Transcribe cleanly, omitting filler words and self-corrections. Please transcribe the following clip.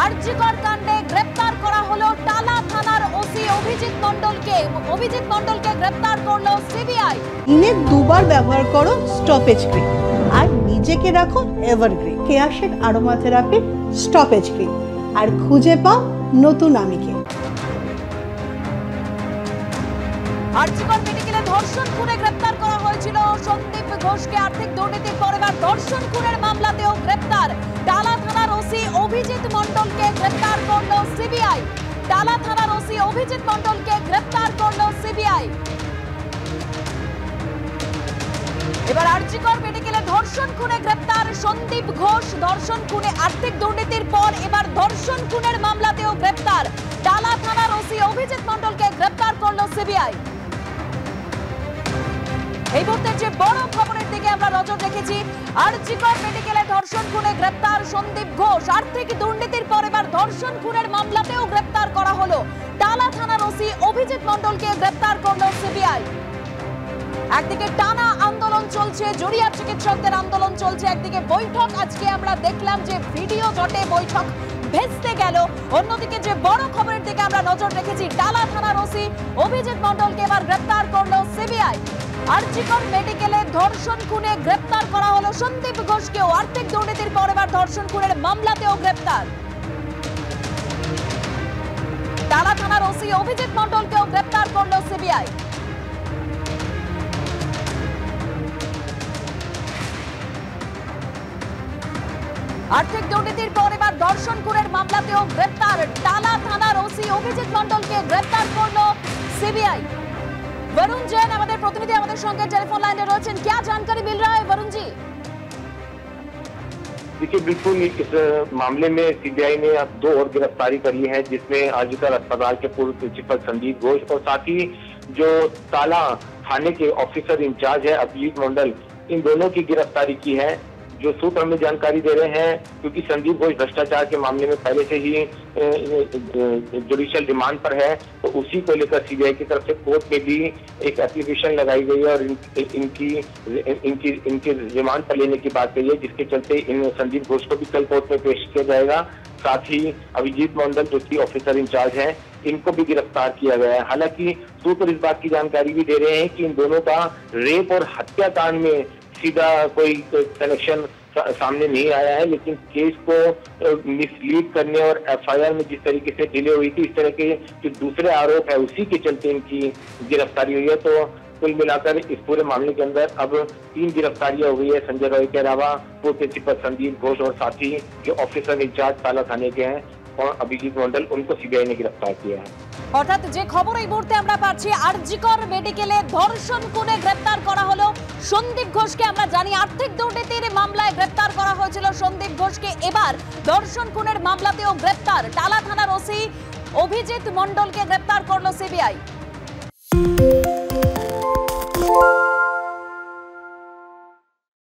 আরজিকর কাণ্ডে গ্রেপ্তার করা হলো টালা থানার ওসি অভিজিৎ মণ্ডলকে গ্রেপ্তার করলো সিবিআই। দিনে দুবার ব্যবহার করো স্টপেজ ক্রিম আর নিজেকে রাখো evergreen Keya Seth aromatherapy stoppage cream আর খুঁজে পাও নতুন আমিকে। আরজিকর মেডিকেলে ধর্ষণ খুনে গ্রেপ্তার করা হয়েছিল সন্দীপ ঘোষকে। আর্থিক দুর্নীতির পর এবার ধর্ষণ খুনের মামলাতেও গ্রেপ্তার টালা থানার ওসি অভিজিৎ মণ্ডলকে গ্রেপ্তার করলো সিবিআই। টালা থানার ওসি অভিজিৎ মণ্ডলকে গ্রেপ্তার করলো সিবিআই। এবার আরজিকর মেডিকেলে ধর্ষণ খুনে গ্রেপ্তার সন্দীপ ঘোষ। ধর্ষণ খুনে আর্থিক দুর্নীতির পর এবার ধর্ষণ খুনের মামলাতেও গ্রেপ্তার টালা থানার ওসি অভিজিৎ মণ্ডলকে গ্রেপ্তার করলো সিবিআই। এই মুহূর্তে যে বড় খবরের দিকে আমরা নজর রেখেছি, আরজিকর মেডিকেলে ধর্ষণ খুনে গ্রেপ্তার সন্দীপ ঘোষ। আর্থিক দুর্নীতির পর এবার ধর্ষণ খুনের মামলাতেও গ্রেপ্তার করা হলো টালা থানার ওসি অভিজিৎ মণ্ডলকে গ্রেপ্তার করলো সিবিআই। একদিকে টানা আন্দোলন চলছে, জুরিয়া চিকিৎসকদের আন্দোলন চলছে, একদিকে বৈঠক আজকে আমরা দেখলাম যে ভিডিও জটে বৈঠক ভেস্তে গেল। অন্যদিকে যে বড় খবরের দিকে আমরা নজর রেখেছি, টালা থানার ওসি অভিজিৎ মণ্ডলকে এবার গ্রেপ্তার করলো সিবিআই। আরজিকর মেডিকেলে ধর্ষণ খুনে গ্রেপ্তার করা হলো সন্দীপ ঘোষকেও। আর্থিক দুর্নীতির পর এবার ধর্ষণ খুনের মামলাতেও গ্রেপ্তার টালা থানার ওসি অভিজিৎ মণ্ডলকেও গ্রেপ্তার করলো সিবিআই। আর্থিক দুর্নীতির পর এবার ধর্ষণ খুনের মামলাতেও গ্রেপ্তার টালা থানার ওসি অভিজিৎ মণ্ডলকে গ্রেপ্তার করলো সিবিআই। वरुण जैन हमारे प्रतिनिधि हमारे संगे टेलीफोन लाइन रहे, क्या जानकारी मिल रहा है वरुण जी? देखिए, बिल्कुल इस मामले में सीबीआई ने अब 2 और गिरफ्तारी करी है, जिसमें आरजीकर अस्पताल के पूर्व प्रिंसिपल संदीप घोष और साथ ही जो टाला थाने के ऑफिसर इंचार्ज है अभिजीत मंडल, इन दोनों की गिरफ्तारी की है। जो सूत्र हमें जानकारी दे रहे हैं, क्योंकि संदीप घोष भ्रष्टाचार के मामले में पहले से ही जुडिशियल रिमांड पर है, तो उसी को लेकर सीबीआई की तरफ से कोर्ट में भी एक एप्लीकेशन लगाई गई है और इनकी रिमांड पर लेने की बात कही है, जिसके चलते इन संदीप घोष को भी कल कोर्ट में पेश किया जाएगा। साथ ही अभिजीत मंडल जो की ऑफिसर इंचार्ज है, इनको भी गिरफ्तार किया गया है। हालांकि सूत्र इस बात की जानकारी भी दे रहे हैं कि इन दोनों का रेप और हत्याकांड में सीधा कोई कनेक्शन सामने नहीं आया है, लेकिन केस को मिसलीड करने और एफआईआर में जिस तरीके से डिले हुई थी, इस तरह के जो दूसरे आरोप है उसी के चलते इनकी गिरफ्तारी हुई है। तो कुल मिलाकर इस पूरे मामले के अंदर अब 3 गिरफ्तारियां हुई है संजय रॉय के अलावा पूर्व प्रिंसिपल संदीप घोष और साथ ही जो ऑफिसर इंचार्ज टाला थाने के हैं और अभिजीत मंडल, उनको सीबीआई ने गिरफ्तार किया है। অর্থাৎ যে খবর এই মুহূর্তে আমরা পাচ্ছি, আরজিকর মেডিকেলে ধর্ষণ খুনে গ্রেপ্তার করা হলো সন্দীপ ঘোষকে। আমরা জানি আর্থিক দুর্নীতির মামলায় গ্রেপ্তার করা হয়েছিল সন্দীপ ঘোষকে, এবার ধর্ষণ খুনের মামলাতেও গ্রেপ্তার টালা থানার ওসি অভিজিৎ মণ্ডলকে গ্রেপ্তার করলো সিবিআই।